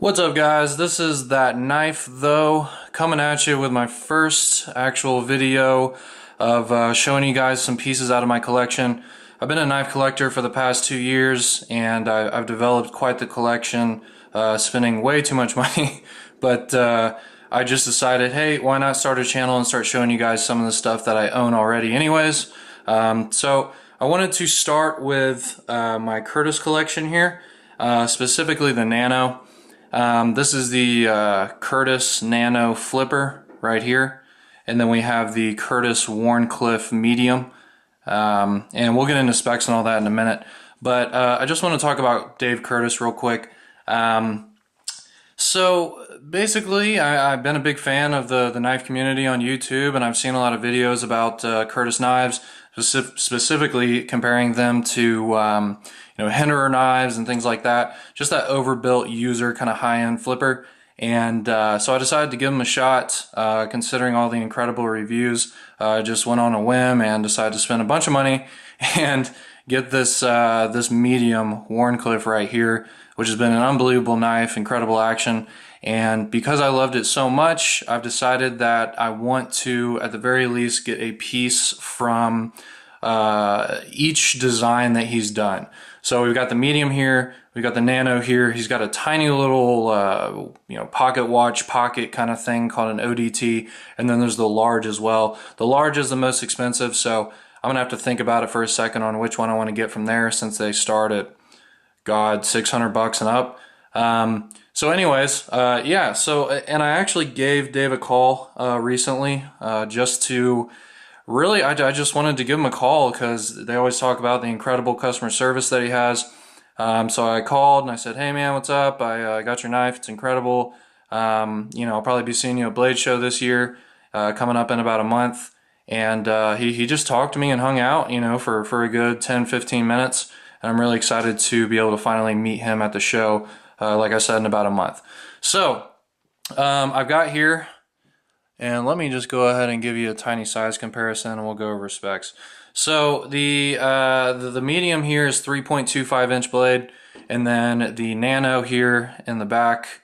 What's up, guys? This is That Knife Though, coming at you with my first actual video of showing you guys some pieces out of my collection. I've been a knife collector for the past 2 years, and I've developed quite the collection, spending way too much money, but I just decided, hey, why not start a channel and start showing you guys some of the stuff that I own already anyways. So I wanted to start with my Curtis collection here, specifically the Nano. This is the Curtis Nano Flipper right here, and then we have the Curtis Warncliffe Medium, and we'll get into specs and all that in a minute, but I just want to talk about Dave Curtis real quick. So basically, I've been a big fan of the knife community on YouTube, and I've seen a lot of videos about Curtis knives, specifically comparing them to Henderer knives and things like that. Just that overbuilt user kind of high-end flipper. And so I decided to give them a shot, considering all the incredible reviews. I just went on a whim and decided to spend a bunch of money and get this this medium Warncliffe right here, which has been an unbelievable knife, incredible action. And because I loved it so much, I've decided that I want to, at the very least, get a piece from each design that he's done. So we've got the medium here, we've got the Nano here. He's got a tiny little pocket watch pocket kind of thing called an ODT, and then there's the large as well. The large is the most expensive, so I'm gonna have to think about it for a second on which one I want to get from there, since they start at, God, 600 bucks and up. So anyways, yeah, so, and I actually gave Dave a call recently, just to really, I just wanted to give him a call because they always talk about the incredible customer service that he has. So I called and I said, hey man, what's up? I got your knife, it's incredible. I'll probably be seeing you at Blade Show this year, coming up in about a month. And he just talked to me and hung out, for a good 10-15 minutes. And I'm really excited to be able to finally meet him at the show, like I said, in about a month. So I've got here, and let me just go ahead and give you a tiny size comparison, and we'll go over specs. So the medium here is 3.25 inch blade, and then the Nano here in the back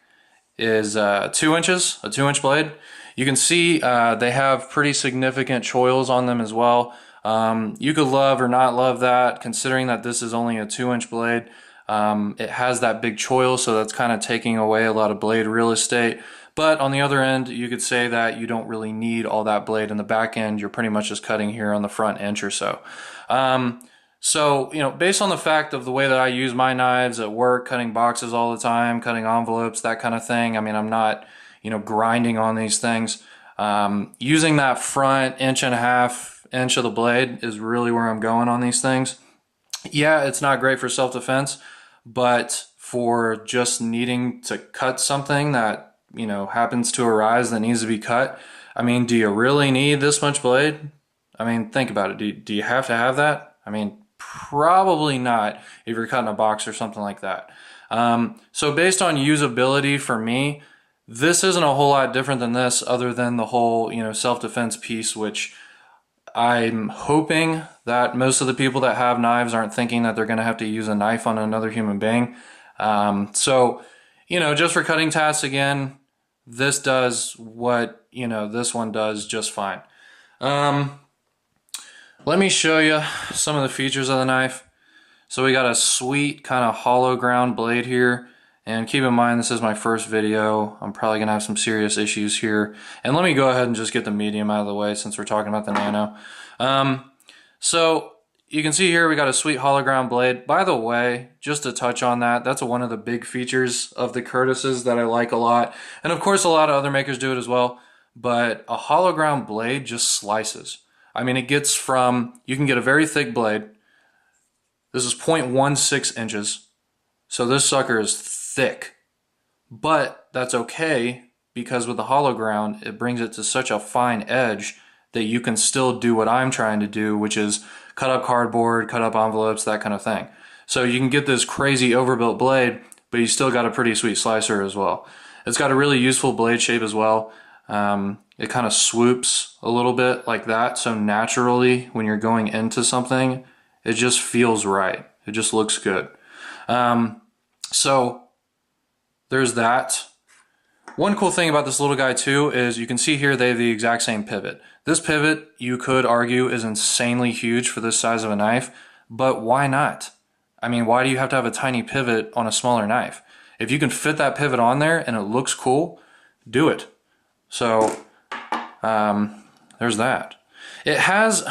is 2 inches, a 2 inch blade. You can see they have pretty significant choils on them as well. You could love or not love that, considering that this is only a 2 inch blade. It has that big choil, so that's kind of taking away a lot of blade real estate. But on the other end, you could say that you don't really need all that blade in the back end. You're pretty much just cutting here on the front inch or so. Based on the fact of the way that I use my knives at work, cutting boxes all the time, cutting envelopes, that kind of thing. I mean, I'm not, grinding on these things. Using that front 1.5 inch of the blade is really where I'm going on these things. Yeah, it's not great for self-defense, but for just needing to cut something that happens to arise that needs to be cut. I mean, do you really need this much blade? I mean, think about it. Do you have to have that? I mean, probably not if you're cutting a box or something like that. So based on usability for me, this isn't a whole lot different than this, other than the whole, self-defense piece, which I'm hoping that most of the people that have knives aren't thinking that they're going to have to use a knife on another human being. Just for cutting tasks again, this does what, this one does just fine. Let me show you some of the features of the knife. So we got a sweet kind of hollow ground blade here. And keep in mind, this is my first video. I'm probably going to have some serious issues here. And let me go ahead and just get the medium out of the way since we're talking about the Nano. So you can see here we got a sweet hollow ground blade. By the way, just to touch on that, that's one of the big features of the Curtises that I like a lot. And of course, a lot of other makers do it as well. But a hollow ground blade just slices. I mean, it gets from, you can get a very thick blade. This is 0.16 inches. So this sucker is thick. But that's okay, because with the hollow ground, it brings it to such a fine edge that you can still do what I'm trying to do, which is cut up cardboard, cut up envelopes, that kind of thing. So you can get this crazy overbuilt blade, but you still got a pretty sweet slicer as well. It's got a really useful blade shape as well. It kind of swoops a little bit like that, so naturally when you're going into something, it just feels right. It just looks good. So there's that. One cool thing about this little guy too is you can see here they have the exact same pivot. This pivot, you could argue, is insanely huge for this size of a knife, but why not? I mean, why do you have to have a tiny pivot on a smaller knife? If you can fit that pivot on there and it looks cool, do it. So, there's that. It has,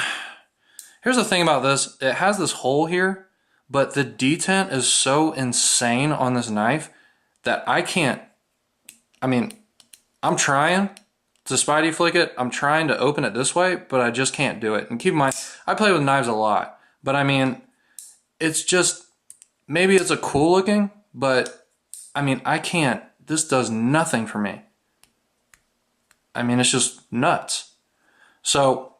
here's the thing about this, it has this hole here, but the detent is so insane on this knife that I can't, I mean, I'm trying to Spidey flick it, I'm trying to open it this way, but I just can't do it. And keep in mind, I play with knives a lot, but I mean, it's just, maybe it's a cool looking, but I mean, I can't, this does nothing for me. I mean, it's just nuts. So,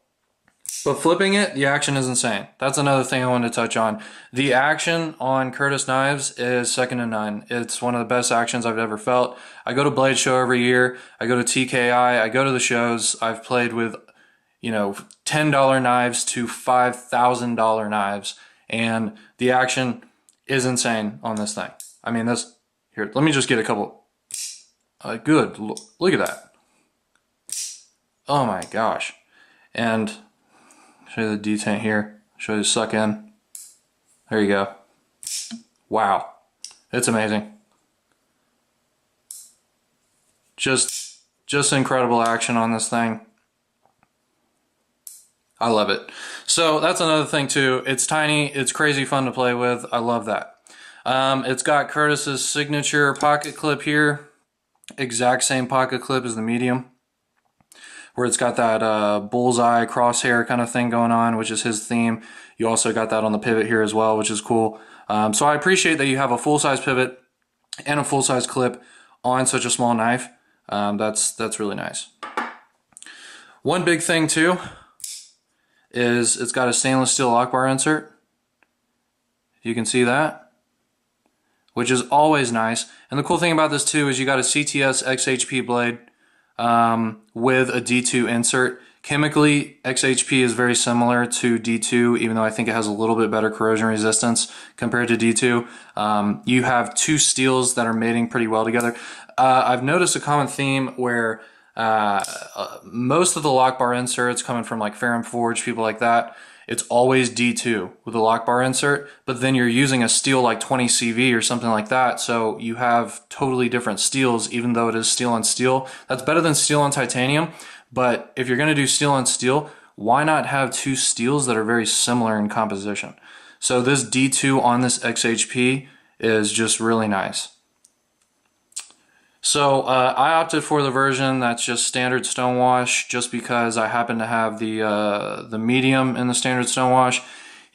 but flipping it, the action is insane. That's another thing I wanted to touch on. The action on Curtis knives is second to none. It's one of the best actions I've ever felt. I go to Blade Show every year. I go to TKI. I go to the shows. I've played with, you know, $10 knives to $5,000 knives. And the action is insane on this thing. I mean, this, here, let me just get a couple. Good, look at that. Oh my gosh. And show you the detent here. Show you the suck in. There you go. Wow. It's amazing. Just incredible action on this thing. I love it. So that's another thing too. It's tiny. It's crazy fun to play with. I love that. It's got Curtis's signature pocket clip here. Exact same pocket clip as the medium, where it's got that bullseye crosshair kind of thing going on, which is his theme. You also got that on the pivot here as well, which is cool. So I appreciate that you have a full-size pivot and a full-size clip on such a small knife. That's really nice. One big thing too is it's got a stainless steel lock bar insert. You can see that, which is always nice. And the cool thing about this too is you got a CTS XHP blade with a D2 insert. Chemically, XHP is very similar to D2, even though I think it has a little bit better corrosion resistance compared to D2. You have two steels that are mating pretty well together. I've noticed a common theme where most of the lock bar inserts coming from like Ferrum Forge, people like that, it's always D2 with a lock bar insert, but then you're using a steel like 20 CV or something like that, so you have totally different steels even though it is steel on steel. That's better than steel on titanium, but if you're going to do steel on steel, why not have two steels that are very similar in composition? So this D2 on this XHP is just really nice. So I opted for the version that's just standard stonewash just because I happen to have the medium in the standard stonewash.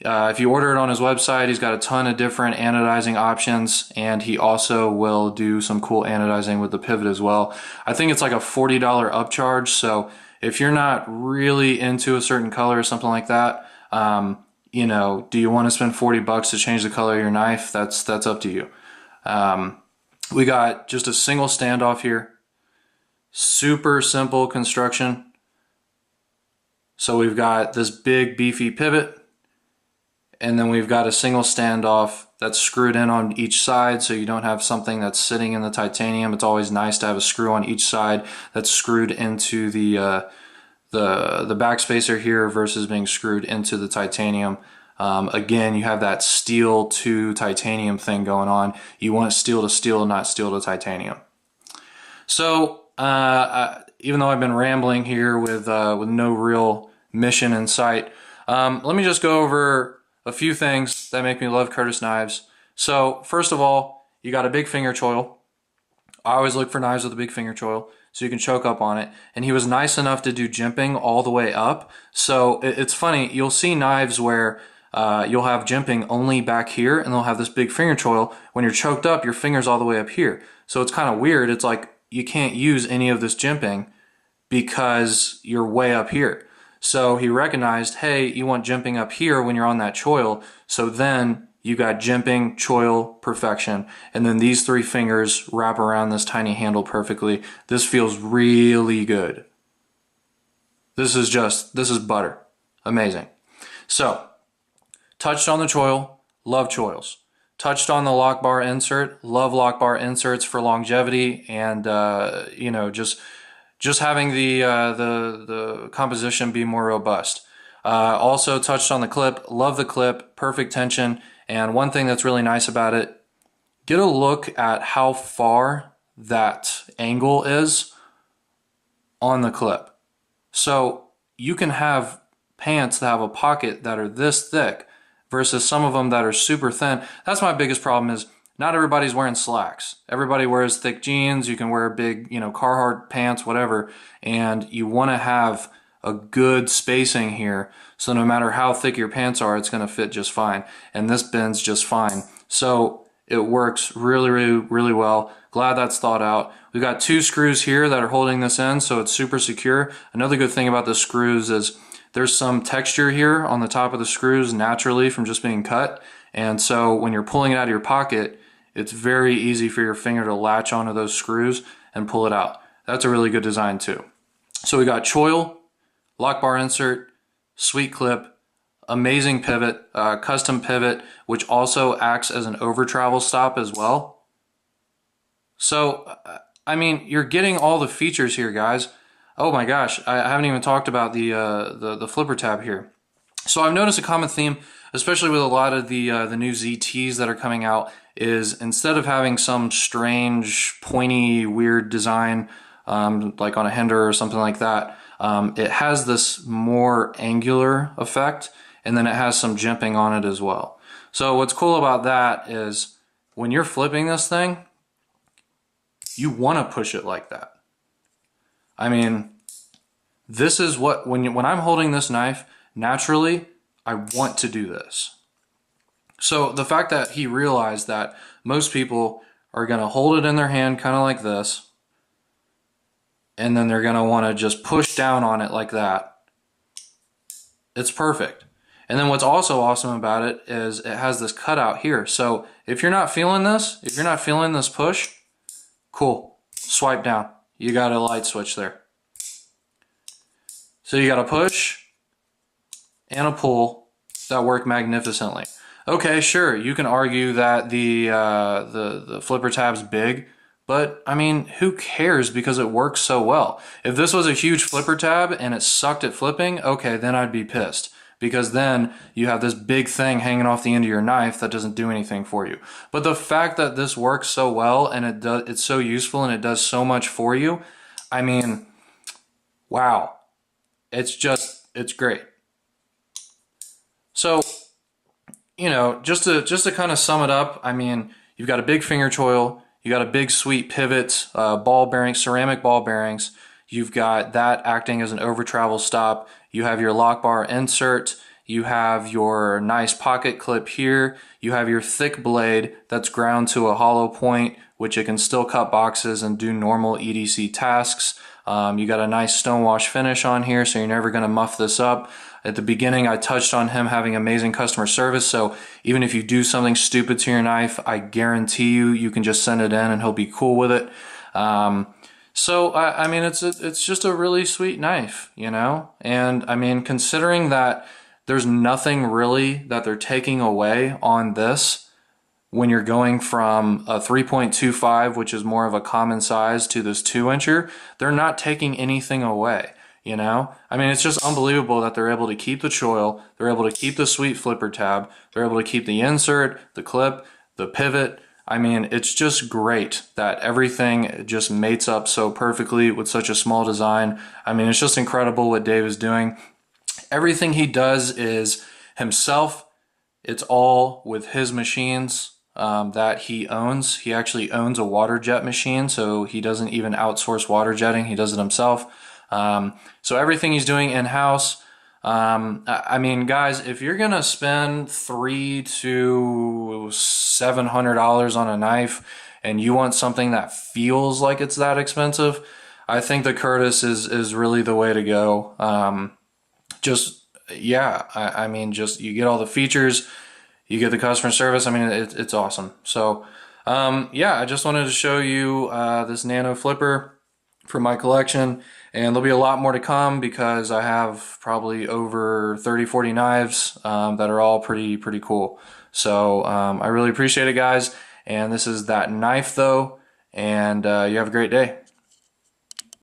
If you order it on his website, he's got a ton of different anodizing options, and he also will do some cool anodizing with the pivot as well. I think it's like a $40 upcharge, so if you're not really into a certain color or something like that, you know, do you want to spend 40 bucks to change the color of your knife? That's up to you. We got just a single standoff here. Super simple construction. So we've got this big beefy pivot, and then we've got a single standoff that's screwed in on each side, so you don't have something that's sitting in the titanium. It's always nice to have a screw on each side that's screwed into the backspacer here versus being screwed into the titanium. Again, you have that steel to titanium thing going on. You want steel to steel, not steel to titanium. So, even though I've been rambling here with no real mission in sight, let me just go over a few things that make me love Curtis knives. So, first of all, you got a big finger choil. I always look for knives with a big finger choil so you can choke up on it. And he was nice enough to do jimping all the way up. So, it's funny, you'll see knives where you'll have jimping only back here, and they'll have this big finger choil. When you're choked up, your finger's all the way up here. So it's kind of weird. It's like you can't use any of this jimping because you're way up here. So he recognized, hey, you want jimping up here when you're on that choil. So then you got jimping, choil, perfection. And then these three fingers wrap around this tiny handle perfectly. This feels really good. This is butter. Amazing. So, touched on the choil, love choils. touched on the lock bar insert. Love lock bar inserts for longevity, and you know, just having the composition be more robust. Also touched on the clip. Love the clip. Perfect tension. And one thing that's really nice about it, get a look at how far that angle is on the clip. So you can have pants that have a pocket that are this thick versus some of them that are super thin. That's my biggest problem, is not everybody's wearing slacks. Everybody wears thick jeans. You can wear big, you know, Carhartt pants, whatever, and you want to have a good spacing here. So no matter how thick your pants are, it's going to fit just fine. And this bends just fine. So it works really well. Glad that's thought out. We've got 2 screws here that are holding this in, so it's super secure. Another good thing about the screws is there's some texture here on the top of the screws naturally from just being cut. And so when you're pulling it out of your pocket, it's very easy for your finger to latch onto those screws and pull it out. That's a really good design too. So we got choil, lock bar insert, sweet clip, amazing pivot, custom pivot, which also acts as an over travel stop as well. So, I mean, you're getting all the features here, guys. Oh my gosh, I haven't even talked about the flipper tab here. So I've noticed a common theme, especially with a lot of the new ZTs that are coming out, is instead of having some strange, pointy, weird design, like on a Hinder or something like that, it has this more angular effect, and then it has some jimping on it as well. So what's cool about that is when you're flipping this thing, you want to push it like that. I mean, this is what, when I'm holding this knife, naturally, I want to do this. So the fact that he realized that most people are going to hold it in their hand kind of like this, and then they're going to want to just push down on it like that, it's perfect. And then what's also awesome about it is it has this cutout here. So if you're not feeling this, push, cool, swipe down. You got a light switch there. So you got a push and a pull that work magnificently. Okay, sure, you can argue that the flipper tab's big, but I mean, who cares, because it works so well. If this was a huge flipper tab and it sucked at flipping, okay, then I'd be pissed, because then you have this big thing hanging off the end of your knife that doesn't do anything for you. But the fact that this works so well and it's so useful and it does so much for you, I mean, wow. It's great. So, you know, just to kind of sum it up, I mean, you've got a big finger choil, you got a big sweet pivot, ball bearing, ceramic ball bearings. You've got that acting as an over travel stop. You have your lock bar insert. You have your nice pocket clip here. You have your thick blade that's ground to a hollow point, which it can still cut boxes and do normal EDC tasks. You got a nice stonewash finish on here, so you're never going to muff this up. At the beginning, I touched on him having amazing customer service, so even if you do something stupid to your knife, I guarantee you can just send it in and he'll be cool with it. So I mean, it's just a really sweet knife, you know? And I mean, considering that there's nothing really that they're taking away on this, when you're going from a 3.25, which is more of a common size, to this 2-incher, they're not taking anything away, you know? I mean, it's just unbelievable that they're able to keep the choil, they're able to keep the sweet flipper tab, they're able to keep the insert, the clip, the pivot. I mean, it's just great that everything just mates up so perfectly with such a small design. I mean, it's just incredible what Dave is doing. Everything he does is himself. It's all with his machines that he owns. He actually owns a water jet machine, so he doesn't even outsource water jetting. He does it himself. So everything he's doing in-house. I mean, guys, if you're gonna spend $300 to $700 on a knife and you want something that feels like it's that expensive, I think the Curtis is really the way to go. I mean, just you get all the features, you get the customer service. I mean, it's awesome. So, yeah, I just wanted to show you this Nano flipper from my collection, and there'll be a lot more to come because I have probably over 30-40 knives that are all pretty cool. So I really appreciate it, guys. And this is That Knife, though. And you have a great day.